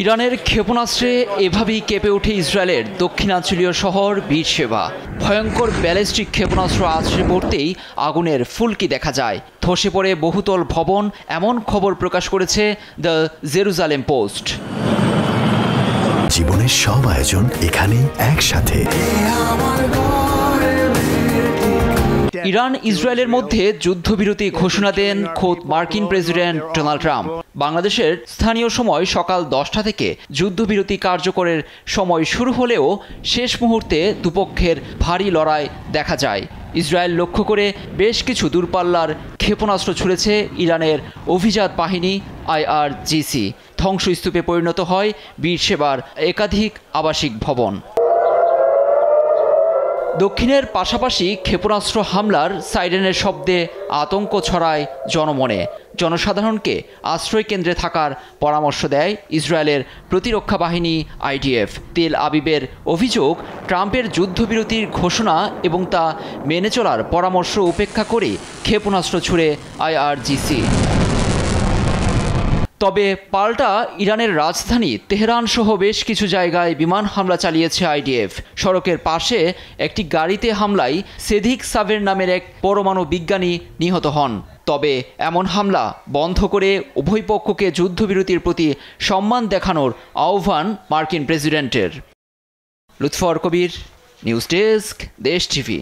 ইরানের ক্ষেপণাস্ত্রে এভাবেই কেঁপে ওঠে ইসরায়েলের দক্ষিণাঞ্চলীয় শহর বীরশেবা। ভয়ঙ্কর ব্যালিস্টিক ক্ষেপণাস্ত্র আছড়ে পড়তেই আগুনের ফুলকি দেখা যায়, ধসে পড়ে বহুতল ভবন, এমন খবর প্রকাশ করেছে দ্য জেরুজালেম পোস্ট। জীবনের সব আয়োজন এখানে একসাথে। ইরান ইসরায়েলের মধ্যে যুদ্ধবিরতি ঘোষণা দেন খোদ মার্কিন প্রেসিডেন্ট ডোনাল্ড ট্রাম্প। বাংলাদেশের স্থানীয় সময় সকাল 10টা থেকে যুদ্ধবিরতি কার্যকরের সময় শুরু হলেও শেষ মুহূর্তে দুপক্ষের ভারী লড়াই দেখা যায়। ইসরায়েল লক্ষ্য করে বেশ কিছু দূরপাল্লার ক্ষেপণাস্ত্র ছুড়েছে ইরানের অভিজাত বাহিনী IRGC। ধ্বংসস্তূপে পরিণত হয় বীরশেবার একাধিক আবাসিক ভবন। দক্ষিণের পাশাপাশি ক্ষেপণাস্ত্র হামলার সাইরেনের শব্দে আতঙ্ক ছড়ায় জনমনে। জনসাধারণকে আশ্রয় কেন্দ্রে থাকার পরামর্শ দেয় ইসরায়েলের প্রতিরক্ষা বাহিনী IDF। তেল আবিবের অভিযোগ, ট্রাম্পের যুদ্ধবিরতির ঘোষণা এবং তা মেনে চলার পরামর্শ উপেক্ষা করে ক্ষেপণাস্ত্র ছুড়ে IRGC। তবে পাল্টা ইরানের রাজধানী তেহরান সহ বেশ কিছু জায়গায় বিমান হামলা চালিয়েছে IDF। সড়কের পাশে একটি গাড়িতে হামলায় সেদিক সাভের নামের এক পরমাণু বিজ্ঞানী নিহত হন। তবে এমন হামলা বন্ধ করে উভয় পক্ষকে যুদ্ধবিরতির প্রতি সম্মান দেখানোর আহ্বান মার্কিন প্রেসিডেন্টের। লুৎফর কবির, নিউজ ডেস্ক, দেশ টিভি।